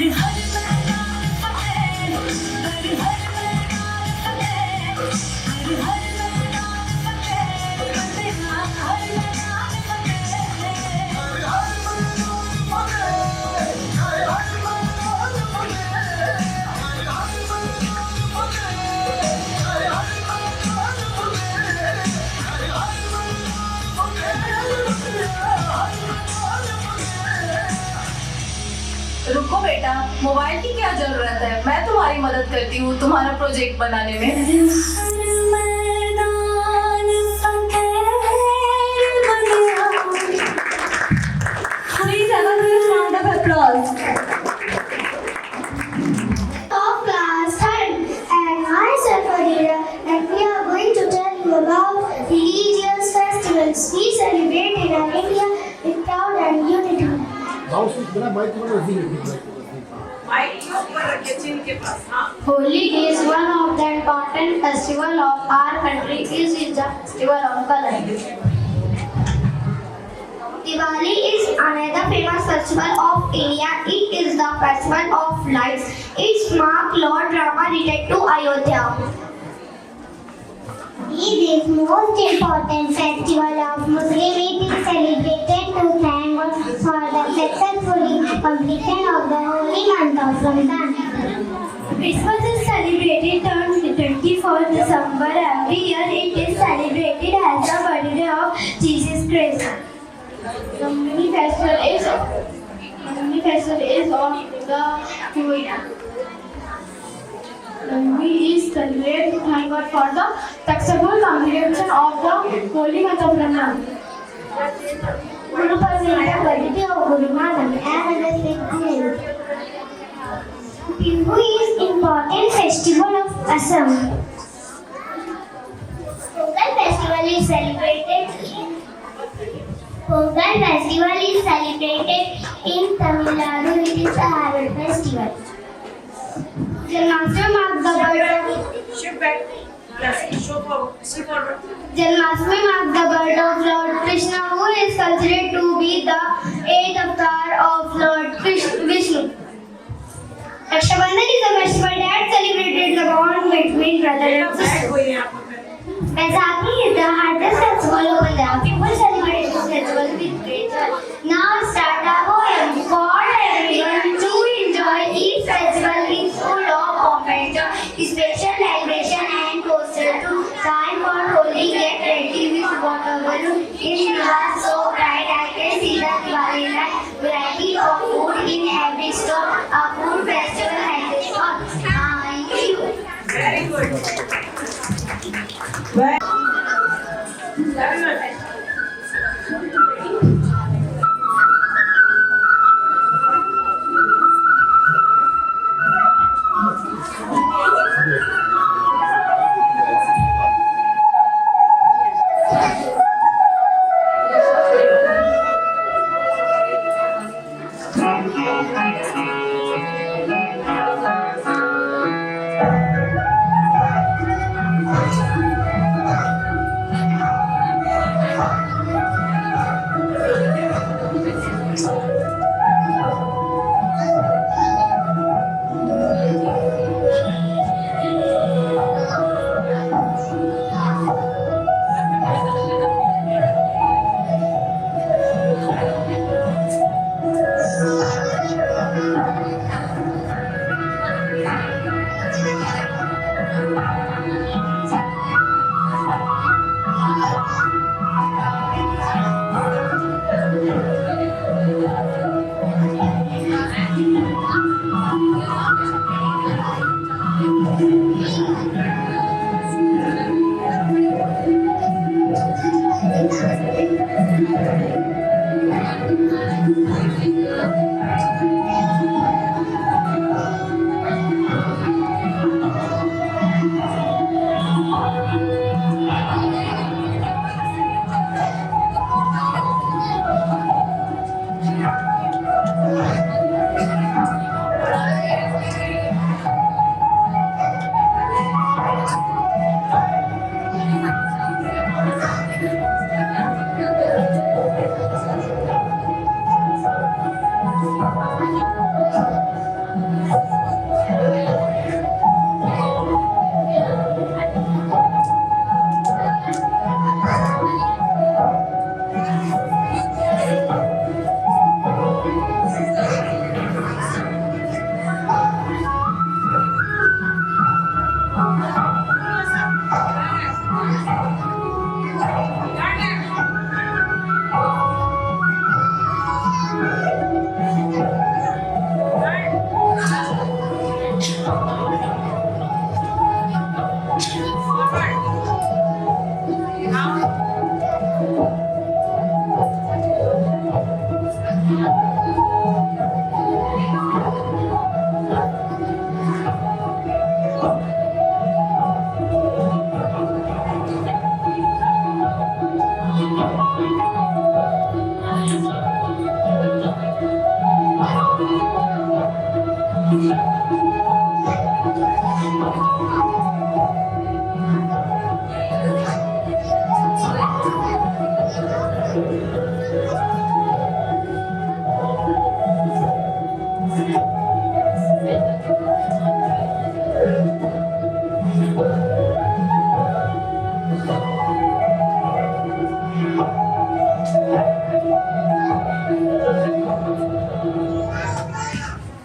हर हर मैदान फतेह, हर हर मैदान फतेह, हर हर मैदान फतेह, फतेह हर मैदान फतेह, हर हर मैदान फतेह, हर हर मैदान फतेह, हर हर मैदान रुको बेटा, मोबाइल की क्या जरूरत है? मैं तुम्हारी मदद करती हूँ तुम्हारा प्रोजेक्ट बनाने में। Please have a big round of applause. Of class 10 and myself Adira, and we are going to tell you about religious festivals we celebrate in our India with pride and unity. Holi is one of the important festivals of our country. It is the festival of colors. Diwali is another famous festival of India. It is the festival of lights. It marks Lord Rama returned to Ayodhya. Eid is most important festival of Muslim. It is celebrated to thank God for the successful completion of the holy month of Ramadan. Christmas is celebrated on 24th December every year. It is celebrated as the birthday of Jesus Christ. The mini festival is of the Holi. We is celebrate to thank God for the successful completion of the holy month of Ramadan. Guru Purnima, birthday of Guru Nanak and the Sikh. Bihu is important festival of Assam. Pongal festival is celebrated in Tamil Nadu. It is a harvest festival. Janmashtami marks the birth of Lord Krishna, who is considered to be the 8th avatar of Lord Vishnu. Raksha Bandhan is a festival that celebrates the bond between brother and sister. Baisakhi is the hardest festival of Punjab. People celebrate this festival with great joy. Now start our poem for everyone to enjoy. Each festival is full of comment, special celebration and coaster to time for Holi. Get ready with water balloon. In was so bright I can see the Diwali light. Variety of food in every store. A food festival at the shop. Thank you. Very good.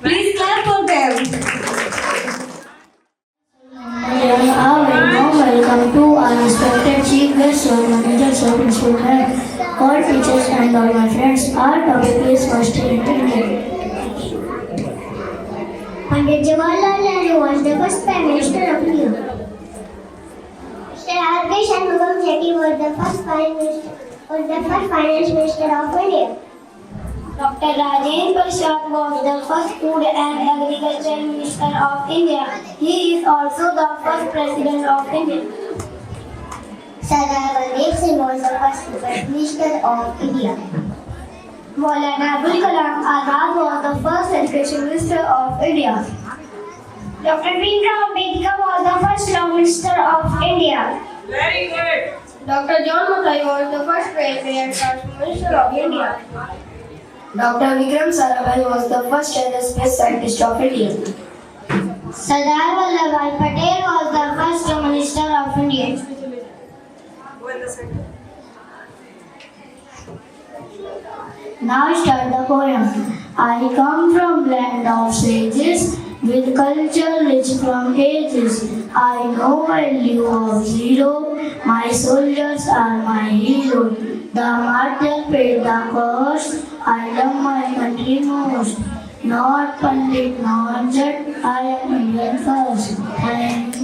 Please clap for them. Welcome to our respected chief guests, our managers, our principal head, all teachers and all my friends. Our topic is first aid training. Pandit Jawaharlal Nehru was the first Prime Minister of India. Mr. R.K. Shanmugam Shetty was the first Finance Minister of India. Dr. Rajendra Prasad was the first Food and Agriculture Minister of India. He is also the first President of India. Sardar Vallabh Singh was the first Minister of India. Maulana Abul Kalam Azad was the first Education Minister of India. Dr. Bhimrao Ambedkar was the first Law Minister of India. Very good. Dr. John Mackay was the first Railway and Transport Minister of India. Dr. Vikram Sarabhai was the first aerospace scientist of India. Sardar Vallabhbhai Patel was the first Minister of India. Now start the poem. I come from land of sages, with culture rich from ages. I know value of zero, my soldiers are my hero. The martyr paid the cost, I love my country most. Not Pandit, not Jat, I am Indian first. Thank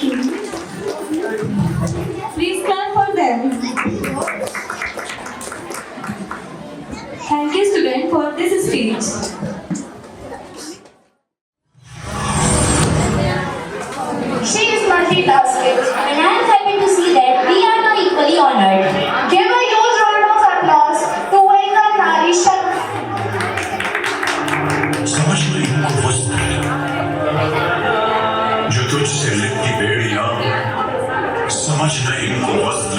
you. Please clap for them. Thank you, student, for this speech. She is multitasking, and I am happy to see that we are now equally honored. Give a huge round of applause to welcome Nari Shakti. समझ लो इनको वस्त जो तुझसे लिपटी बेड़ियां, समझ लो इनको वस्त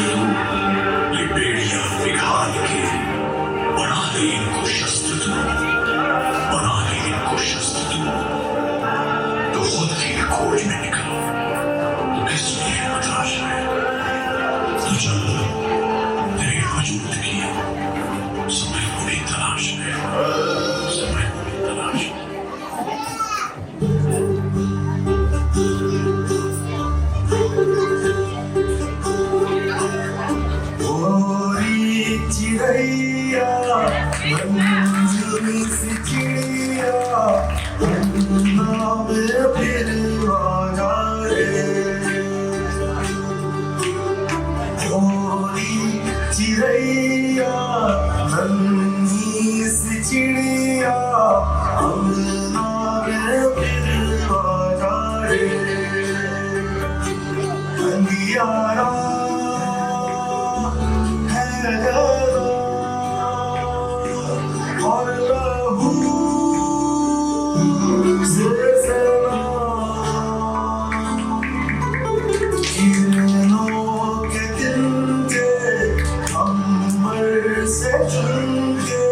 ये बेड़ियां पिघाल के बना दे इनको शस्त्र तू, बना दे इनको शस्त्र तू। तो खुद की खोज में निकलो, तो किस लिए तलाश है? तो चल तेरे वजूद की समय को भी तलाश है, समय को भी तलाश है। ओरी चिड़ैया मंजूर सी चिड़िया नाम फिर आजा रे। ओरी चिड़ैया मंजूर सी चिड़िया नाम फिर आजा रे। अंधियारा और लहू से सना किरणों के दिन के अमर से चुन के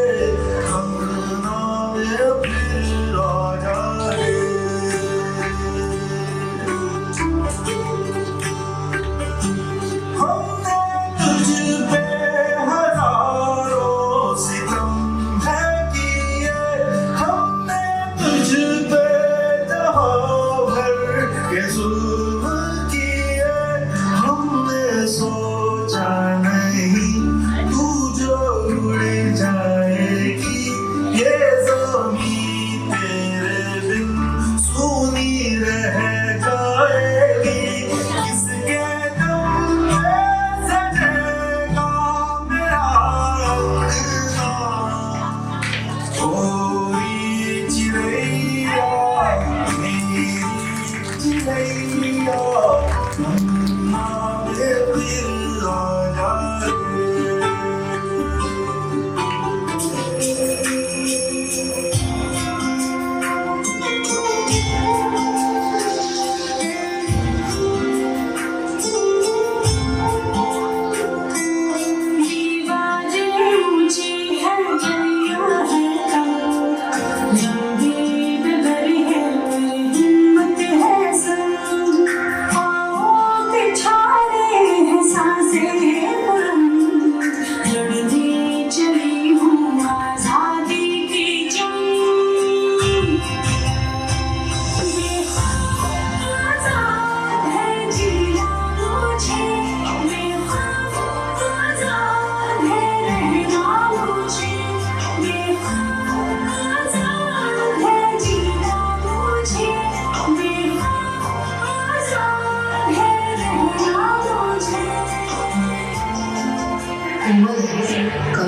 अपना में फिर आजा रे।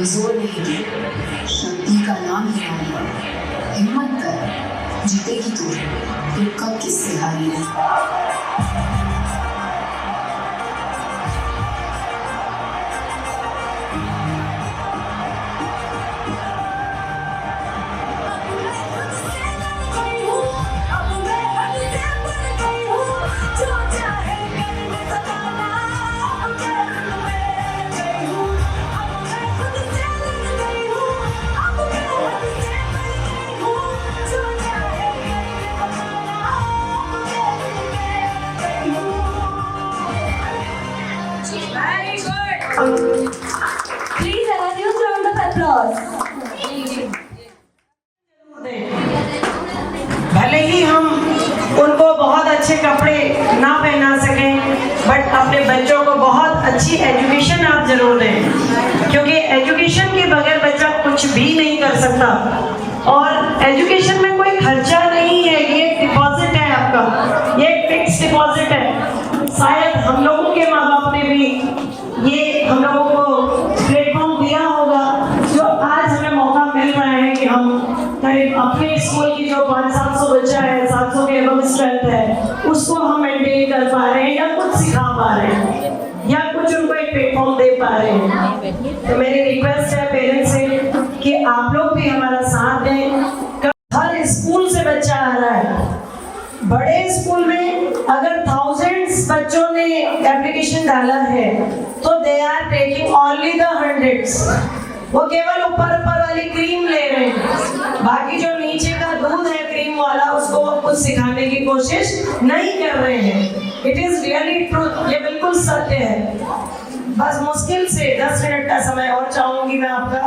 कमजोर नहीं थी, शक्ति का नाम है नारी। हिम्मत कर, जीतेगी तू, फिर कब किससे हारेगी। Please have a huge round of applause. भले ही हम उनको बहुत अच्छे कपड़े ना पहना सकें, बट अपने बच्चों को बहुत अच्छी एजुकेशन आप जरूर दें, क्योंकि एजुकेशन के बगैर बच्चा कुछ भी नहीं कर सकता। और एजुकेशन में कोई खर्चा नहीं है, ये डिपॉजिट है आपका, ये फिक्स डिपॉजिट है। शायद हम लोगों के माँ बाप ने भी ये हम लोगों को प्लेटफॉर्म दिया होगा, जो आज हमें मौका मिल रहा है कि हम करीब अपने स्कूल की जो 500-700 बच्चा है, 700 के एबव स्ट्रेंथ है, उसको हम मेंटेन कर पा रहे हैं या कुछ सिखा पा रहे हैं या कुछ उनको एक प्लेटफॉर्म दे पा रहे हैं। तो मेरी रिक्वेस्ट है पेरेंट्स से कि आप लोग भी हमारा साथ दें। हर स्कूल से बच्चा आ रहा है, बड़े स्कूल में अगर thousands बच्चों ने एप्लीकेशन डाला है तो they are taking only the hundreds. वो केवल ऊपर वाली क्रीम ले रहे हैं, बाकी जो नीचे का दूध है क्रीम वाला, उसको कुछ सिखाने की कोशिश नहीं कर रहे हैं। इट इज रियली ट्रूथ, ये बिल्कुल सत्य है। बस मुश्किल से 10 मिनट का समय और चाहूंगी मैं आपका,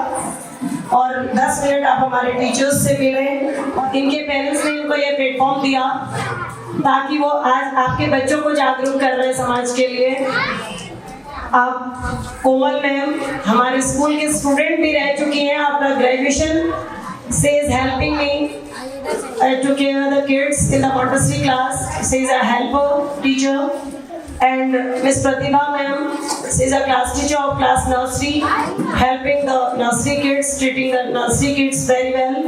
और 10 मिनट आप हमारे टीचर्स से मिलें, और इनके पेरेंट्स ने इनको ये प्लेटफॉर्म दिया ताकि वो आज आपके बच्चों को जागरूक कर रहे हैं समाज के लिए। आप कोमल मैम हमारे स्कूल के स्टूडेंट भी रह चुकी हैं, आपका ग्रेजुएशन से is helping me to care the kids in the Montessori class. She is a helper teacher. And Miss Pratibha ma'am, she is a class teacher of class nursery, helping the nursery kids, treating the nursery kids very well.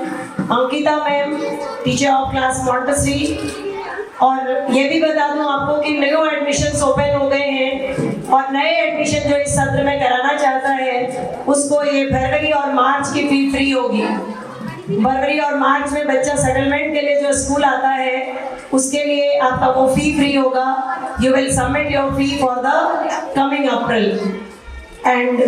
Ankita ma'am, teacher of class Montessori. और ये भी बता दूं आपको कि new admissions open हो गए हैं, और नए एडमिशन जो इस सत्र में कराना चाहता है उसको ये फरवरी और मार्च की फी फ्री होगी। फरवरी और मार्च में बच्चा सेटलमेंट के लिए जो स्कूल आता है उसके लिए आपका वो फी फ्री होगा। You will submit your fee for the coming April. And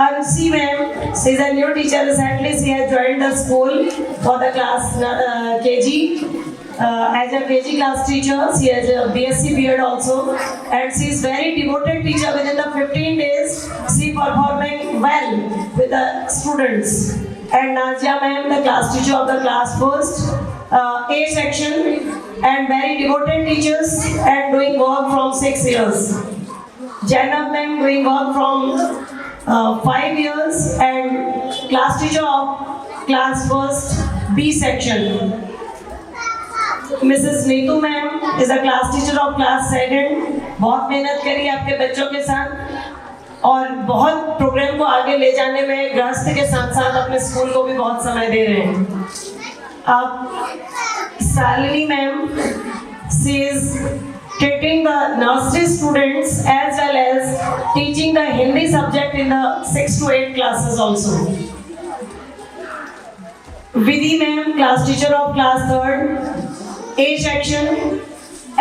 Ansi ma'am, she is a new teacher recently. She has joined the school for the class KG. As a KG class teacher, she has a BSc BEd also, and she is very devoted teacher. Within the 15 days, she performing well with the students. And Nazia ma'am, the class teacher of the class first A section, and very devoted teachers and doing work from 6 years. Jainab ma'am doing work from 5 years and class teacher of class first B section. Mrs. Neetu ma'am is a class teacher of class second. बहुत मेहनत करी आपके बच्चों के साथ और बहुत programme को आगे ले जाने में गृहस्थ के साथ साथ अपने स्कूल को भी बहुत समय दे रहे हैं। अब Shalini ma'am, she is treating the nursery students as well as teaching the Hindi subject in the 6 to 8 classes also. Vidhi ma'am, class teacher of class 3rd A section,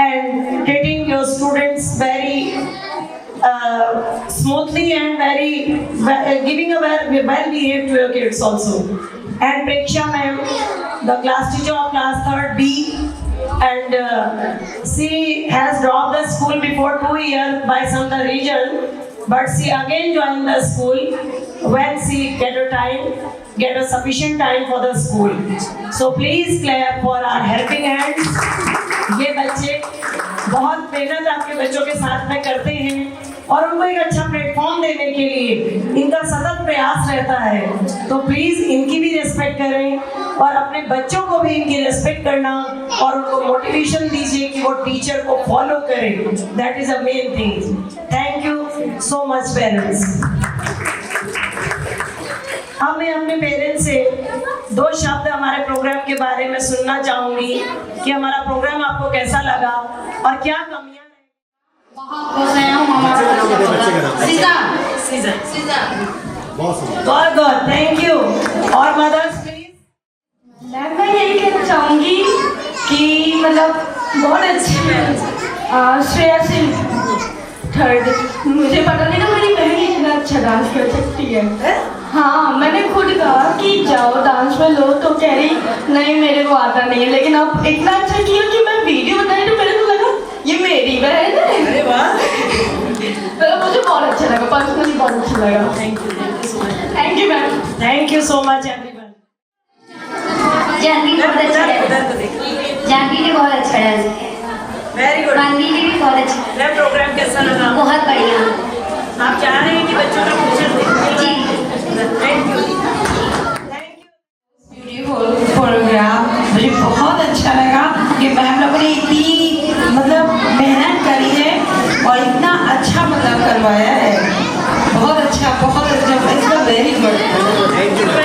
and treating your students very smoothly and very giving a well behaved to your kids also. And Preksha ma'am, the class teacher of class 3rd B, and she has dropped the school before 2 years by some reason, but she again joined the school when she get a sufficient time for the school. So please clap for our helping hands. ये बच्चे बहुत मेहनत आपके बच्चों के साथ में करते हैं और उनको एक अच्छा प्लेटफॉर्म देने के लिए इनका सतत प्रयास रहता है। तो प्लीज इनकी भी रेस्पेक्ट करें और अपने बच्चों को भी इनकी रेस्पेक्ट करना और उनको मोटिवेशन दीजिए कि वो टीचर को फॉलो करें। That is a main thing. Thank you so much parents. अब मैं अपने पेरेंट्स से 2 शब्द हमारे प्रोग्राम के बारे में सुनना चाहूंगी कि हमारा प्रोग्राम आपको कैसा लगा और क्या कमियां बहुत गुड, थैंक यू। और मदर्स प्लीज। मैं यही कहना चाहूँगी कि मतलब बहुत अच्छी मैम श्रेया सिंह 3rd। मुझे पता नहीं था मेरी बहन इतना अच्छा डांस कर सकती है। हाँ, मैंने खुद कहा कि जाओ डांस में लो, तो कह रही नहीं मेरे को आता नहीं है, लेकिन अब इतना अच्छा किया कि मैं वीडियो बनाई तो मेरे को लगा ये मेरी बहन है। अरे वाह, मतलब मुझे बहुत अच्छा लगा, पर्सनली बहुत अच्छा लगा। Thank you so much. Thank you ma'am. Thank you so much everyone. Janvi बहुत अच्छा डांस, जानवी ने बहुत अच्छा डांस किया। Very good. मानवी ने भी बहुत अच्छा। मैं प्रोग्राम कैसा लगा? बहुत बढ़िया। आप चाह रहे हैं कि बच्चों का फ्यूचर देखें? जी। Thank you. ब्यूटीफुल प्रोग्राम, मुझे बहुत अच्छा लगा कि मैम लोगों ने इतनी मतलब मेहनत करी है और इतना अच्छा मतलब करवाया है। बहुत अच्छा, इट्स वेरी गुड।